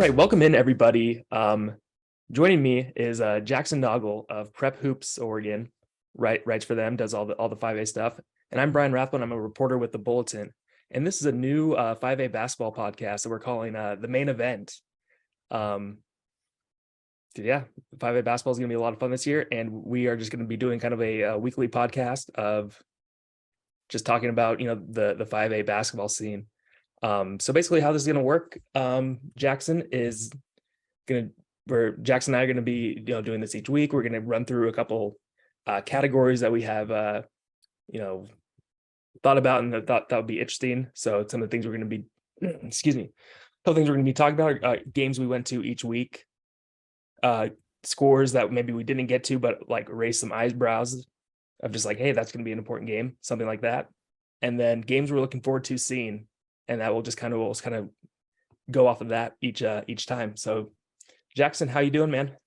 right, welcome in everybody. Joining me is Jackson Noggle of Prep Hoops Oregon. Writes for them, does all the 5A stuff. And I'm Brian Rathbone. I'm a reporter with the Bulletin. And this is a new 5A basketball podcast that we're calling The Main Event. Yeah, 5A basketball is going to be a lot of fun this year, and we are just going to be doing kind of a weekly podcast of just talking about the 5A basketball scene. So basically, how this is going to work, Jackson and I are going to be doing this each week. We're going to run through a couple categories that we have thought about and thought that would be interesting. So some of the things we're going to be excuse me, a couple things we're going to be talking about are games we went to each week, scores that maybe we didn't get to but like raise some eyebrows of just like, hey, that's going to be an important game, something like that. And then games we're looking forward to seeing, and that will just kind of go off of that each time. So Jackson, how you doing, man?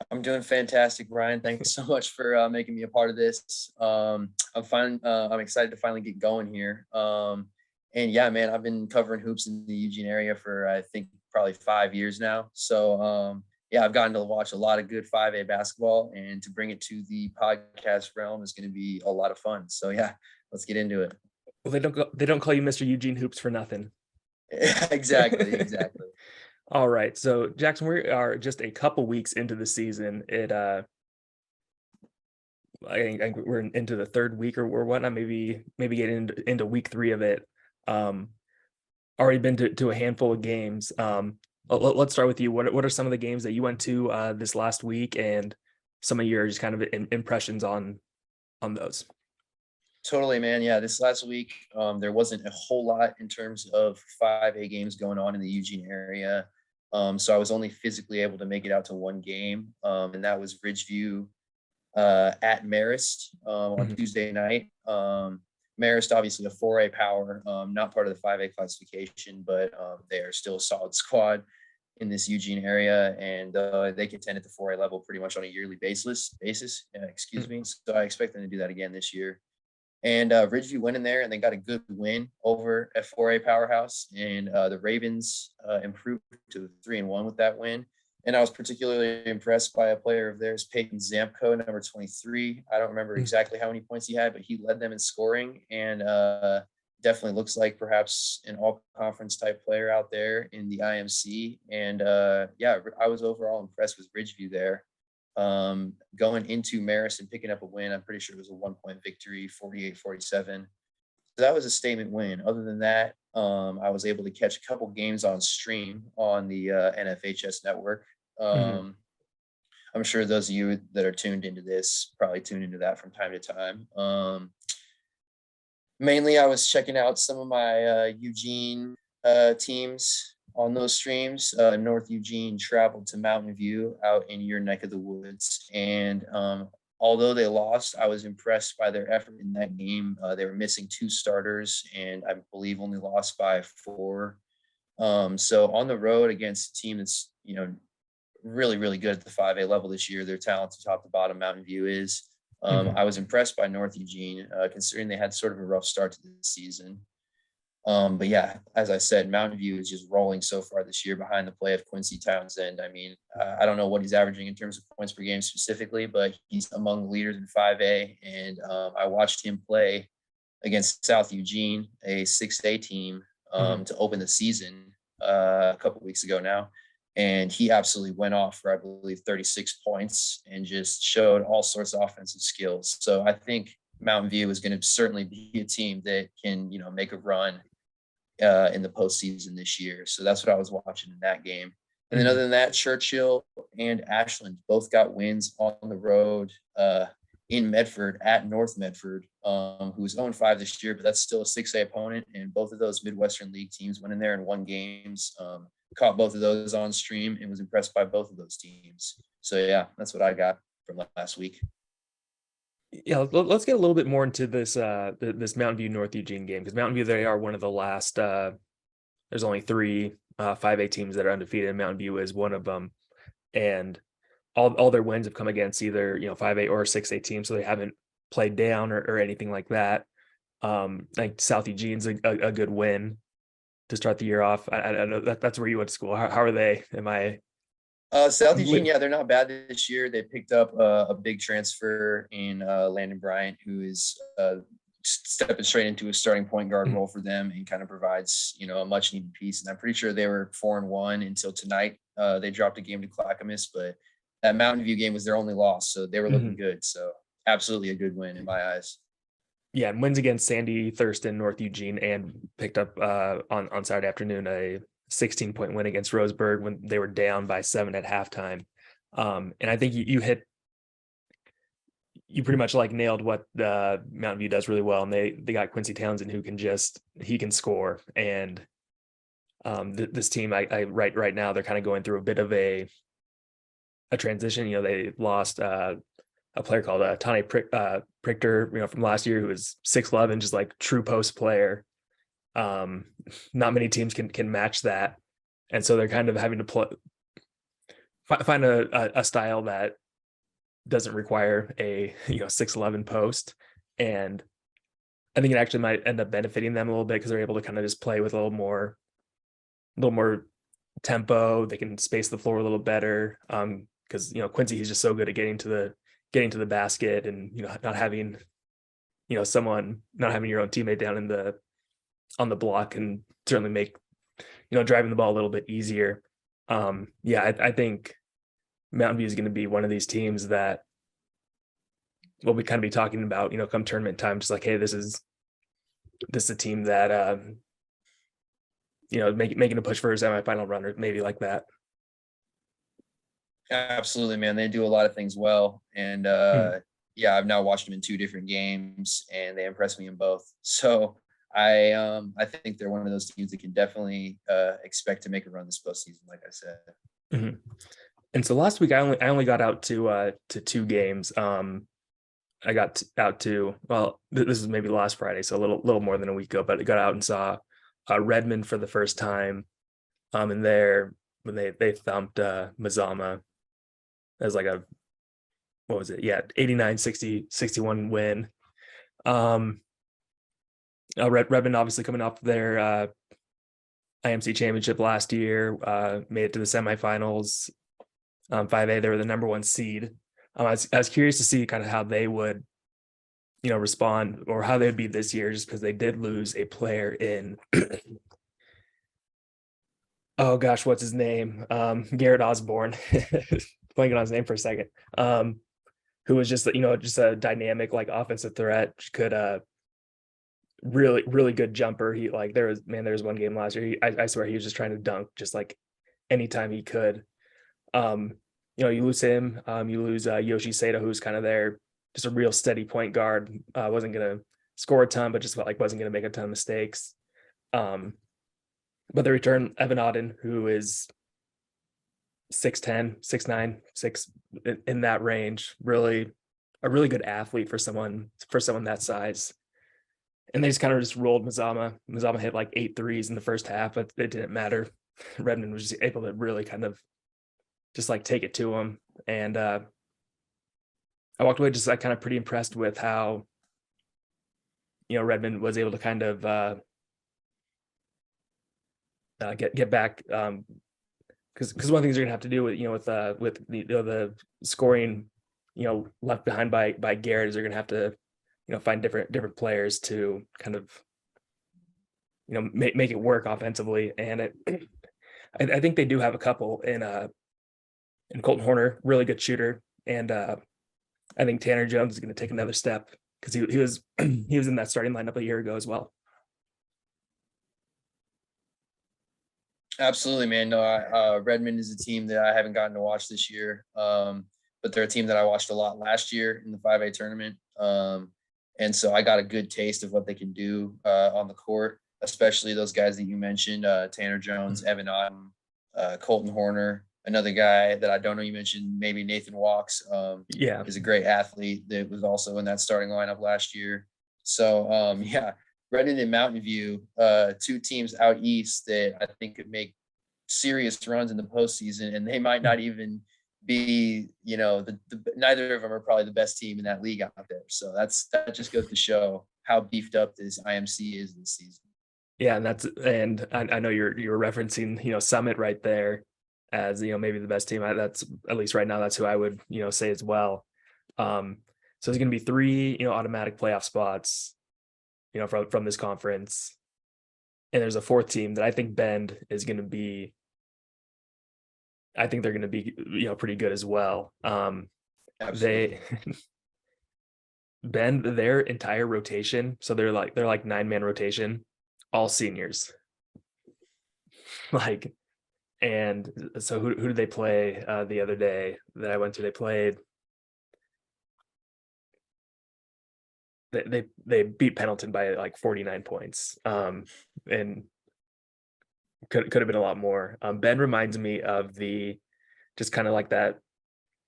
I'm doing fantastic, Brian. Thanks so much for making me a part of this. I'm fine. I'm excited to finally get going here. And yeah, man, I've been covering hoops in the Eugene area for I think probably 5 years now. So yeah, I've gotten to watch a lot of good 5A basketball, and to bring it to the podcast realm is going to be a lot of fun. So yeah, let's get into it. Well, they don't call you Mr. Eugene Hoops for nothing. Exactly. All right, so Jackson, we are just a couple weeks into the season. I think we're into the third week or whatnot, maybe getting into week 3 of it. Already been to a handful of games. Let's start with you. What are some of the games that you went to this last week, and some of your just kind of impressions on those? Totally, man. Yeah, this last week, there wasn't a whole lot in terms of 5A games going on in the Eugene area. So I was only physically able to make it out to one game, and that was Ridgeview at Marist on Tuesday night. Marist, obviously a 4A power, not part of the 5A classification, but they are still a solid squad in this Eugene area, and they contend at the 4A level pretty much on a yearly basis. Excuse me. So I expect them to do that again this year. And Ridgeview went in there and they got a good win over at 4A Powerhouse. And the Ravens improved to 3-1 with that win. And I was particularly impressed by a player of theirs, Peyton Zamko, number 23. I don't remember exactly how many points he had, but he led them in scoring, and definitely looks like perhaps an all-conference type player out there in the IMC. And yeah, I was overall impressed with Ridgeview there. Going into Marist and picking up a win. I'm pretty sure it was a 1-point victory, 48-47. So that was a statement win. Other than that, I was able to catch a couple games on stream on the NFHS network. I'm sure those of you that are tuned into this probably tune into that from time to time. Mainly, I was checking out some of my Eugene teams on those streams. North Eugene traveled to Mountain View out in your neck of the woods. And although they lost, I was impressed by their effort in that game. They were missing 2 starters and I believe only lost by 4. So on the road against a team that's, really, really good at the 5A level this year, their talented top to bottom Mountain View is. I was impressed by North Eugene, considering they had sort of a rough start to the season. But yeah, as I said, Mountain View is just rolling so far this year behind the play of Quincy Townsend. I mean, I don't know what he's averaging in terms of points per game specifically, but he's among the leaders in 5A. And I watched him play against South Eugene, a 6A team, to open the season a couple weeks ago now. And he absolutely went off for, I believe, 36 points and just showed all sorts of offensive skills. So I think Mountain View is going to certainly be a team that can, make a run in the postseason this year. So that's what I was watching in that game. And then other than that, Churchill and Ashland both got wins on the road in Medford at North Medford, who's 0-5 this year, but that's still a 6A opponent. And both of those Midwestern League teams went in there and won games. Caught both of those on stream and was impressed by both of those teams. So yeah, that's what I got from last week. Yeah, let's get a little bit more into this this Mountain View North Eugene game, because Mountain View, they are one of the last. There's only 3 5A teams that are undefeated, and Mountain View is one of them. And all their wins have come against either 5A or 6A teams, so they haven't played down or anything like that. Like South Eugene's a good win. to start the year off. I know that's where you went to school. How are they? Am I? South Eugene, yeah, they're not bad this year. They picked up a big transfer in Landon Bryant, who is stepping straight into a starting point guard role for them and kind of provides, a much needed piece. And I'm pretty sure they were 4-1 until tonight. They dropped a game to Clackamas, but that Mountain View game was their only loss, so they were looking good. So absolutely a good win in my eyes. Yeah, and wins against Sandy, Thurston, North Eugene, and picked up on Saturday afternoon a 16-point win against Roseburg when they were down by 7 at halftime. And I think you pretty much like nailed what the Mountain View does really well, and they got Quincy Townsend who can score. And this team, I right now they're kind of going through a bit of a transition. They lost a player called Tane Prichter, from last year, who was 6'11", just like true post player. Not many teams can match that, and so they're kind of having to find a style that doesn't require a 6'11" post. And I think it actually might end up benefiting them a little bit because they're able to kind of just play with a little more tempo. They can space the floor a little better. Because Quincy, he's just so good at getting to the basket, and not having your own teammate down on the block can certainly make driving the ball a little bit easier. I think Mountain View is going to be one of these teams that we'll be kind of be talking about come tournament time, just like, hey, this is a team that making a push for a semifinal run, or maybe like that. Absolutely, man. They do a lot of things well. And I've now watched them in 2 different games and they impressed me in both. So I think they're one of those teams that can definitely expect to make a run this postseason, like I said. Mm-hmm. And so last week I only got out to 2 games. I got out to, well, this is maybe last Friday, so a little more than a week ago, but I got out and saw Redmond for the first time. And there when they thumped Mazama as like a, what was it? Yeah, 89-60-61 win. Redmond obviously coming off their IMC championship last year, made it to the semifinals. 5A, they were the number 1 seed. I was curious to see kind of how they would, respond, or how they'd be this year, just because they did lose a player in oh gosh, what's his name? Garrett Osborne. Blanking on his name for a second. Who was just a dynamic like offensive threat, could really, really good jumper. He there was one game last year. I swear he was just trying to dunk just like anytime he could. You lose him. You lose Yoshi Sato, who's kind of there, just a real steady point guard. Wasn't gonna score a ton, but just wasn't gonna make a ton of mistakes. But they return Evan Auden, who is 6'10", 6'9", 6 in that range. Really, a really good athlete for someone that size. And they just kind of rolled Mazama. Mazama hit like 8 threes in the first half, but it didn't matter. Redmond was just able to really kind of just take it to him. And I walked away just kind of pretty impressed with how Redmond was able to kind of get back, because one of the things you're gonna have to do with the scoring left behind by Garrett is they're gonna have to find different players to kind of make it work offensively. And I think they do have a couple in Colton Horner, really good shooter, and I think Tanner Jones is going to take another step, because he was in that starting lineup a year ago as well. Absolutely, man. No, Redmond is a team that I haven't gotten to watch this year, but they're a team that I watched a lot last year in the 5A tournament. And so I got a good taste of what they can do on the court, especially those guys that you mentioned, Tanner Jones, Evan Auden, Colton Horner, another guy that I don't know you mentioned, maybe Nathan Walks. Is a great athlete that was also in that starting lineup last year. So, Redmond and Mountain View, 2 teams out east that I think could make serious runs in the postseason, and they might not even be, neither of them are probably the best team in that league out there. So that just goes to show how beefed up this IMC is this season. Yeah, and I know you're referencing, Summit right there as, maybe the best team. That's at least right now, that's who I would, say as well. So there's going to be three, automatic playoff spots, from this conference, and there's a fourth team that I think Bend is going to be. I think they're going to be, pretty good as well. Absolutely. They Bend their entire rotation, so they're like 9-man rotation, all seniors. Like, and so who did they play the other day that I went to? They beat Pendleton by like 49 points. And could have been a lot more. Ben reminds me of the just kind of like that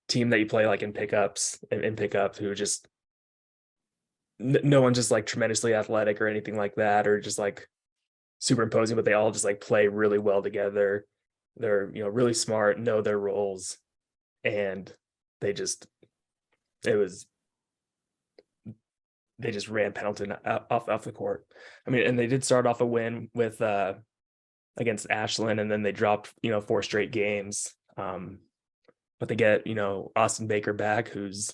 team that you play like in pickups in pickup, who just no one's just like tremendously athletic or anything like that, or just like super imposing, but they all just like play really well together. They're really smart, know their roles, and they just it was they just ran Pendleton off the court. I mean, and they did start off a win with against Ashland, and then they dropped 4 straight games. But they get Austin Baker back, who's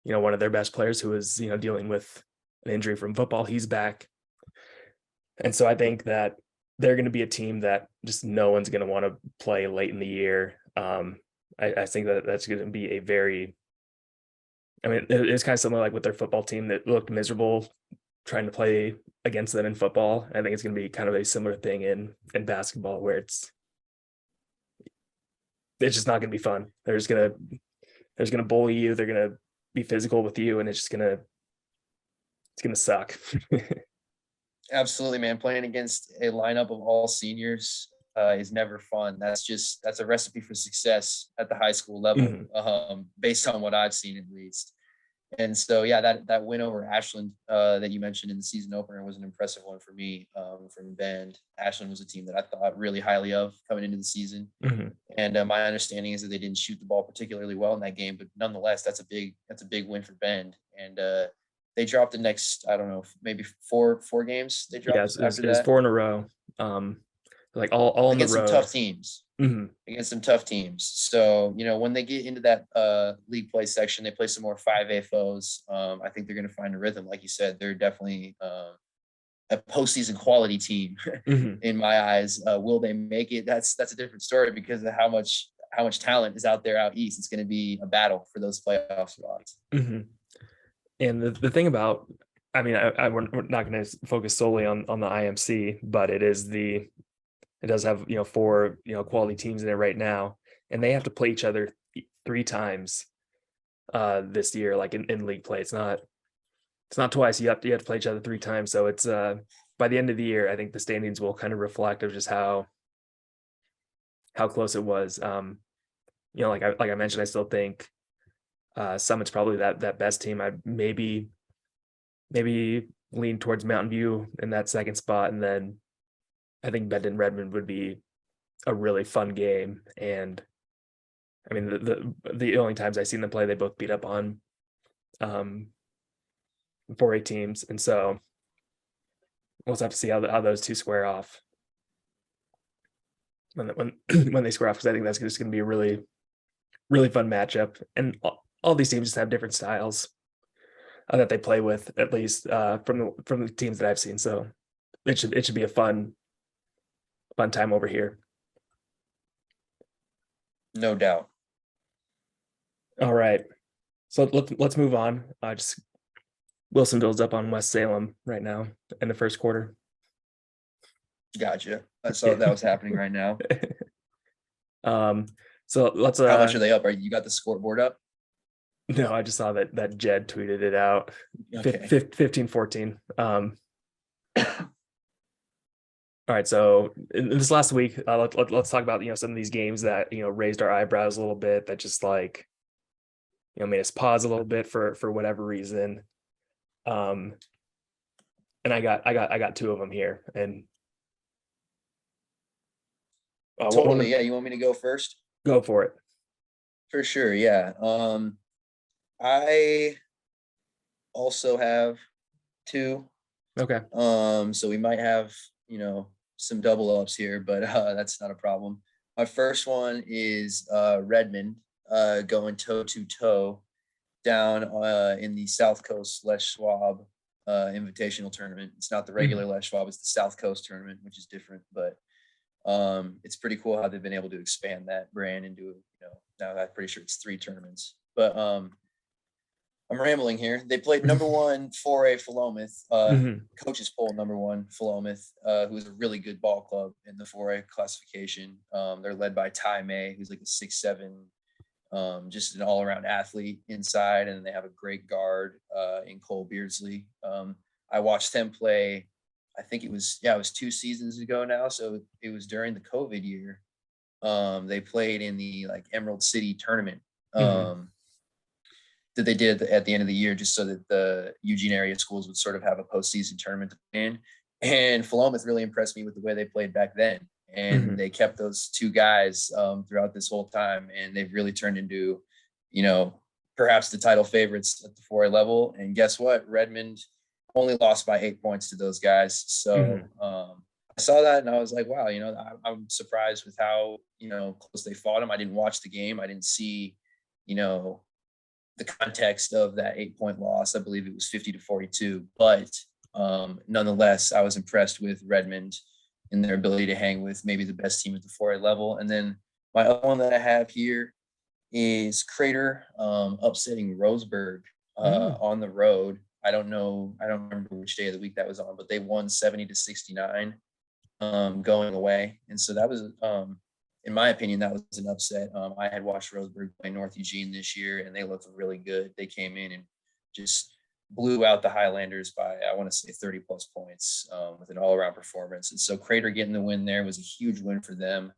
one of their best players, who was dealing with an injury from football. He's back, and so I think that they're going to be a team that just no one's going to want to play late in the year. I think that that's going to be a very, I mean, it's kind of similar like with their football team that looked miserable trying to play against them in football. I think it's going to be kind of a similar thing in basketball, where it's just not going to be fun. They're just gonna bully you. They're gonna be physical with you, and it's gonna suck. Absolutely, man. Playing against a lineup of all seniors is never fun. That's a recipe for success at the high school level, Mhm. based on what I've seen at least. And so, yeah, that win over Ashland that you mentioned in the season opener was an impressive one for me, from Bend. Ashland was a team that I thought really highly of coming into the season. Mhm. And my understanding is that they didn't shoot the ball particularly well in that game, but nonetheless, that's a big win for Bend. And they dropped the next, I don't know, maybe four games they Yeah, dropped it after was that, 4 in a row. Like all on the against some road. tough teams. Mhm. Against some tough teams. So, when they get into that league play section, they play some more 5A foes. I think they're going to find a rhythm. Like you said, they're definitely a postseason quality team Mhm. in my eyes. Will they make it? That's a different story because of how much talent is out there out east. It's going to be a battle for those playoff spots. Mhm. And the thing about, I mean, we're not going to focus solely on the IMC, but it does have 4 quality teams in it right now, and they have to play each other 3 times this year, like in league play. It's not twice. You have to play each other 3 times. So it's by the end of the year, I think the standings will kind of reflect of just how close it was. Like I mentioned, I still think Summit's probably that best team. I maybe lean towards Mountain View in that second spot, and then I think Benton Redmond would be a really fun game. And I mean, the only times I've seen them play, they both beat up on um 4A teams, and so we'll just have to see how those two square off when when they square off, because I think that's just going to be a really really fun matchup. And all these teams just have different styles that they play with, at least from the teams that I've seen. So it should be a fun time over here. No doubt. All right, so let's move on. Just Wilsonville's up on West Salem right now in the first quarter. Gotcha. I saw that was happening right now. um, so let's How much are they up? You got the scoreboard up? no, I just saw that Jed tweeted it out. Okay. 15-14. All right, so in this last week, let's talk about some of these games that raised our eyebrows a little bit, that just like made us pause a little bit for whatever reason. And I got 2 of them here, and Totally. Yeah. You want me to go first? go for it. For sure. Yeah. I also have 2. Okay. So we might have, some double ups here, but that's not a problem. My first one is Redmond going toe to toe down in the South Coast Les Schwab Invitational Tournament. It's not the regular Les Schwab; it's the South Coast Tournament, which is different. But it's pretty cool how they've been able to expand that brand into now I'm pretty sure it's 3 tournaments. But I'm rambling here. They played number 1 4A Philomath, coaches poll number 1 Philomath, who is a really good ball club in the 4A classification. They're led by Ty May, who's like a 6'7", just an all-around athlete inside, and they have a great guard in Cole Beardsley. I watched them play. I think it was 2 seasons ago now, so it was during the COVID year. They played in the Emerald City tournament. That they did at the end of the year, just so that the Eugene area schools would sort of have a postseason tournament to play in. And Philomath really impressed me with the way they played back then. And they kept those 2 guys throughout this whole time. And they've really turned into, perhaps the title favorites at the 4A level. And guess what? Redmond only lost by 8 points to those guys. So I saw that and I was like, wow, I'm surprised with how, close they fought them. I didn't watch the game. I didn't see, the context of that 8-point loss. I believe it was 50-42, but nonetheless, I was impressed with Redmond and their ability to hang with maybe the best team at the 4A level. And then my other one that I have here is Crater upsetting Roseburg on the road. I don't remember which day of the week that was on, but they won 70-69 going away. And so that was in my opinion, that was an upset. I had watched Roseburg play North Eugene this year, and they looked really good. They came in and just blew out the Highlanders by, I want to say, 30-plus points with an all-around performance. And so Crater getting the win there was a huge win for them.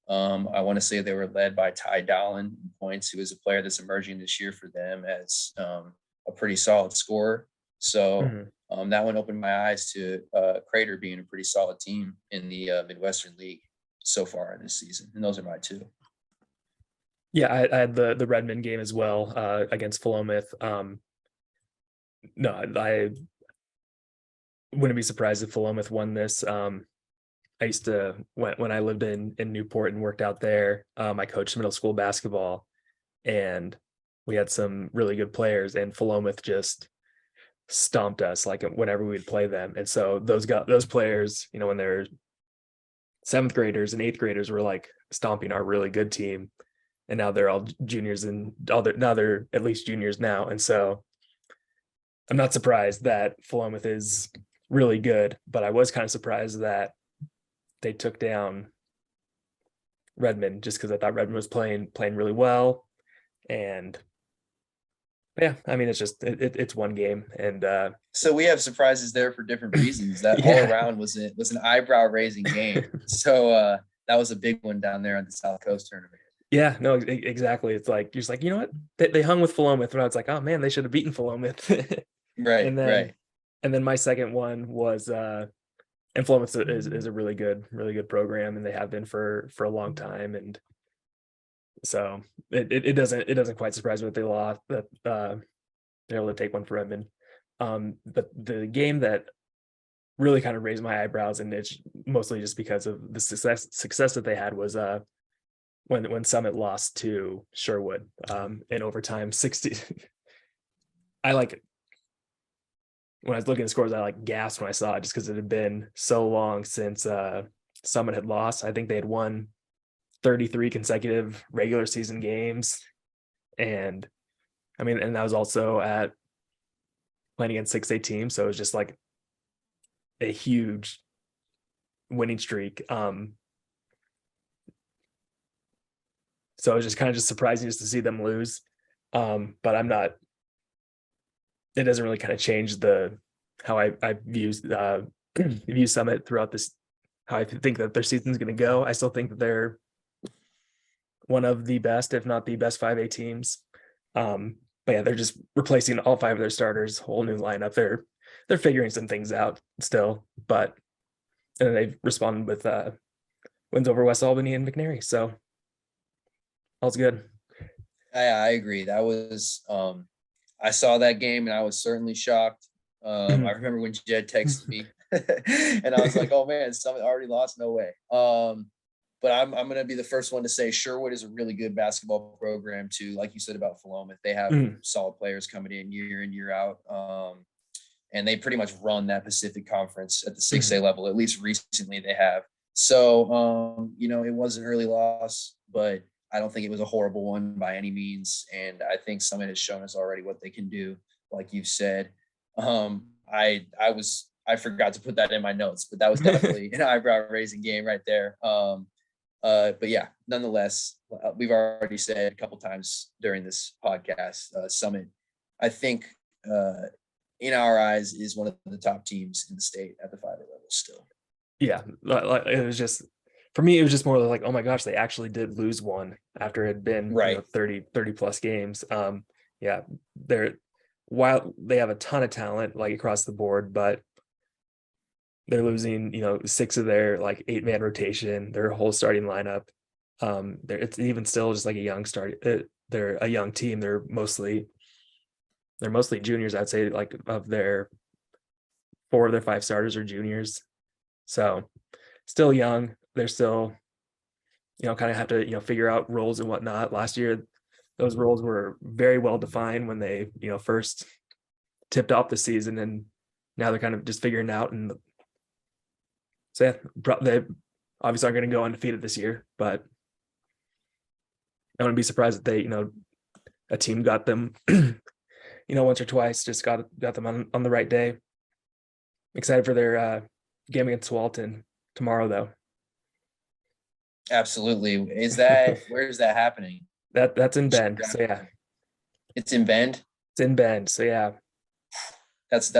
I want to say they were led by Ty Dallin in points, who is a player that's emerging this year for them as a pretty solid scorer. So that one opened my eyes to Crater being a pretty solid team in the Midwestern League so far this season. And those are my 2. Yeah, I had the Redmond game as well against Philomath. No, I wouldn't be surprised if Philomath won this. I used to, when I lived in Newport and worked out there, I coached middle school basketball, and we had some really good players, and Philomath just stomped us whenever we'd play them. And so those players, when they're 7th graders and 8th graders, were stomping our really good team, and now they're all juniors, and now they're at least juniors now. And so I'm not surprised that Philomath is really good, but I was kind of surprised that they took down Redmond, just because I thought Redmond was playing really well. And yeah, I mean, it's just it's one game, and so we have surprises there for different reasons. That all around was an eyebrow raising game. So that was a big one down there on the South Coast tournament. Yeah, no, exactly. It's you're just you know what, they hung with Philomath, and I was like, oh man, they should have beaten Philomath. Right. And then my second one was and Philomath is a really good program, and they have been for a long time. And so it doesn't quite surprise me that they lost, that they're able to take one for Redmond. But the game that really kind of raised my eyebrows, and it's mostly just because of the success that they had, was when Summit lost to Sherwood in overtime 60. When I was looking at the scores, I gasped when I saw it, just because it had been so long since Summit had lost. I think they had won 33 consecutive regular season games. And I mean, and that was also at playing against 6A teams. So it was just a huge winning streak. So it was just kind of just surprising just to see them lose. But it doesn't really kind of change how I view view Summit throughout this, how I think that their season's going to go. I still think that they're one of the best, if not the best 5A teams. But yeah, they're just replacing all 5 of their starters, whole new lineup. They're figuring some things out still, and then they've responded with wins over West Albany and McNary. So all's good. I agree. That was I saw that game and I was certainly shocked. I remember when Jed texted me And I was like, oh man, Summit already lost, no way. But I'm gonna be the first one to say Sherwood is a really good basketball program too. Like you said about Philomath, they have Mhm. solid players coming in year in, year out. And they pretty much run that Pacific Conference at the 6A Mhm. level. At least recently they have. So it was an early loss, but I don't think it was a horrible one by any means. And I think Summit has shown us already what they can do, like you've said. I forgot to put that in my notes, but that was definitely an eyebrow raising game right there. But yeah, nonetheless, we've already said a couple times during this podcast, Summit, I think in our eyes is one of the top teams in the state at the 5A level still. Yeah, it was just for me, it was just more like, oh my gosh, they actually did lose one after it had been, Right. 30 plus games. Yeah, they're while they have a ton of talent like across the board, but they're losing, six of their like 8-man rotation, their whole starting lineup. It's even still just like a young start. They're a young team. They're mostly juniors. I'd say like of their 4 of their 5 starters are juniors. So still young. They're still, kind of have to, figure out roles and whatnot. Last year, those roles were very well defined when they, first tipped off the season, and now they're kind of just figuring it out. And so yeah, they obviously aren't going to go undefeated this year, but I wouldn't be surprised if they, a team got them, once or twice, just got them on the right day. Excited for their game against Walton tomorrow, though. Absolutely. Where is that happening? That's in Bend. So yeah, It's in Bend. it's in Bend. So yeah, That's a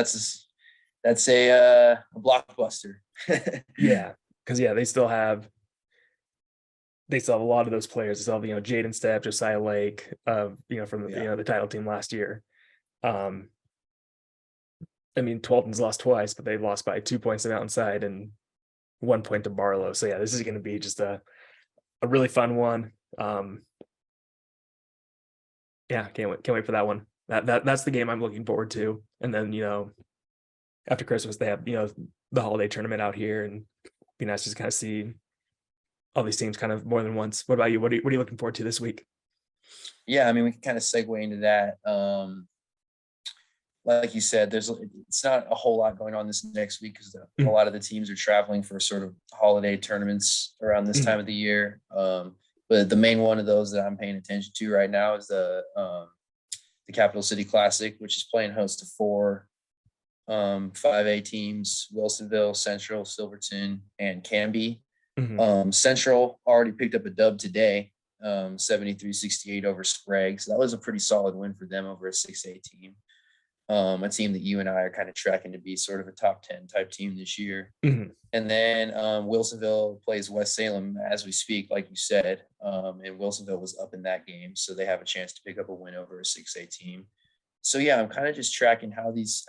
blockbuster. yeah, because yeah, they still have a lot of those players. They still have, Jaden Stepp, Josiah Lake, from Yeah. the title team last year. I mean, Twalton's lost twice, but they've lost by 2 points to Mountainside and 1 point to Barlow. So yeah, this is going to be just a really fun one. Yeah, can't wait for that one. That's the game I'm looking forward to. And then, after Christmas, they have, the holiday tournament out here, and be nice to just kind of see all these teams kind of more than once. What about you? What are you looking forward to this week? Yeah, I mean, we can kind of segue into that. Like you said, it's not a whole lot going on this next week because a lot of the teams are traveling for sort of holiday tournaments around this time of the year. But the main one of those that I'm paying attention to right now is the Capital City Classic, which is playing host to 4 5A teams: Wilsonville, Central, Silverton, and Canby. Central already picked up a dub today, 73-68 over Sprague. So that was a pretty solid win for them over a 6A team. A team that you and I are kind of tracking to be sort of a top 10 type team this year. Mm-hmm. And then Wilsonville plays West Salem as we speak, like you said. And Wilsonville was up in that game, so they have a chance to pick up a win over a 6A team. So yeah, I'm kind of just tracking how these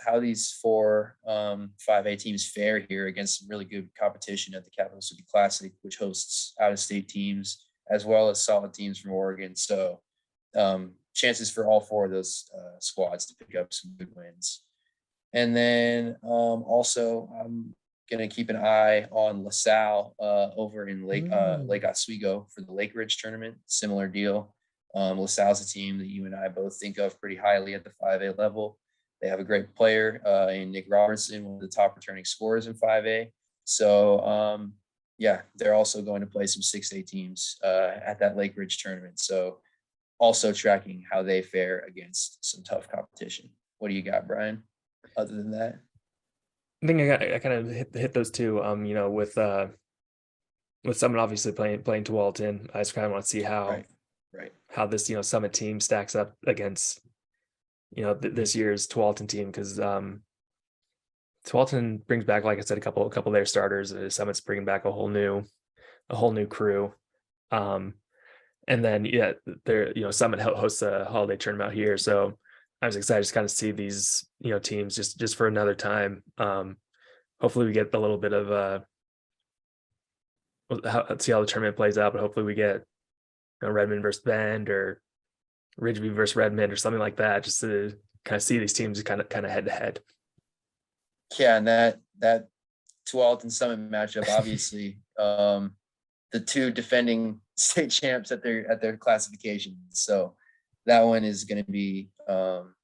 4 5A teams fare here against some really good competition at the Capital City Classic, which hosts out-of-state teams as well as solid teams from Oregon. So chances for all 4 of those squads to pick up some good wins. And then also I'm going to keep an eye on LaSalle over in Lake Oswego for the Lake Ridge tournament. Similar deal. LaSalle's a team that you and I both think of pretty highly at the 5A level. They have a great player in Nick Robertson, one of the top returning scorers in 5A. So yeah, they're also going to play some 6A teams at that Lake Ridge tournament. So also tracking how they fare against some tough competition. What do you got, Brian? Other than that, I think I kind of hit those two. With Summit obviously playing to Walton, I just kind of want to see how this Summit team stacks up against this year's Tualatin team, because Tualatin brings back, like I said, a couple of their starters. Summit's bringing back a whole new crew. And then yeah, they're Summit hosts a holiday tournament out here, so I was excited to kind of see these teams just for another time. Hopefully we get a little bit of see how the tournament plays out, but hopefully we get Redmond versus Bend or Ridgeview versus Redmond or something like that, just to kind of see these teams kind of head to head. Yeah, and that Tualatin Summit matchup, obviously. The two defending state champs at their classification. So that one is going to be, or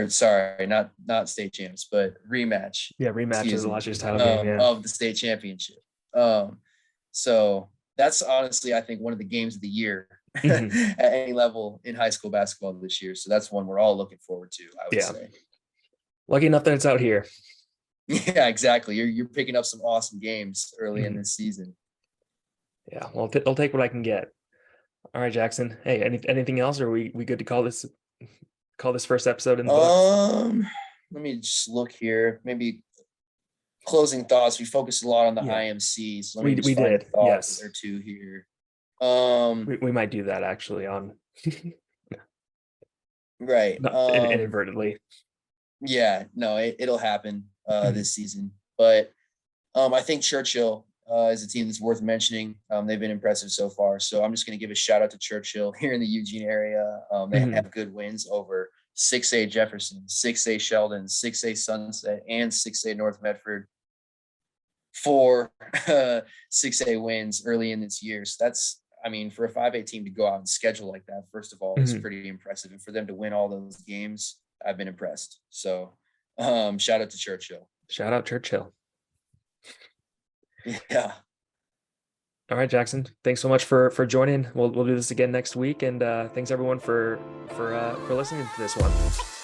sorry, not state champs, but rematch. Yeah, rematch of Excuse the me, last year's title game. Yeah. of the state championship. So that's honestly, I think, one of the games of the year Mhm. at any level in high school basketball this year. So that's one we're all looking forward to, I would Yeah. say. Lucky enough that it's out here. Yeah, exactly. You're picking up some awesome games early in Mhm. this season. Yeah, well, I'll take what I can get. All right, Jackson. Hey, anything else? Or are we good to call this first episode in the books? Let me just look here. Maybe closing thoughts. We focused a lot on the Yeah. IMC, so let We me just find did, a thought yes. or two here. We might do that actually on Right. not inadvertently. Yeah, no, it'll happen Mhm. this season. But I think Churchill is a team that's worth mentioning. They've been impressive so far. So I'm just going to give a shout out to Churchill here in the Eugene area. They Mhm. have good wins over 6A Jefferson, 6A Sheldon, 6A Sunset, and 6A North Medford. 4 6A wins early in this year. So that's, I mean, for a 5A team to go out and schedule like that, first of all, is Mhm. pretty impressive. And for them to win all those games, I've been impressed. So shout out to Churchill. Shout out Churchill. Yeah. All right, Jackson. Thanks so much for joining. We'll do this again next week, and thanks everyone for listening to this one.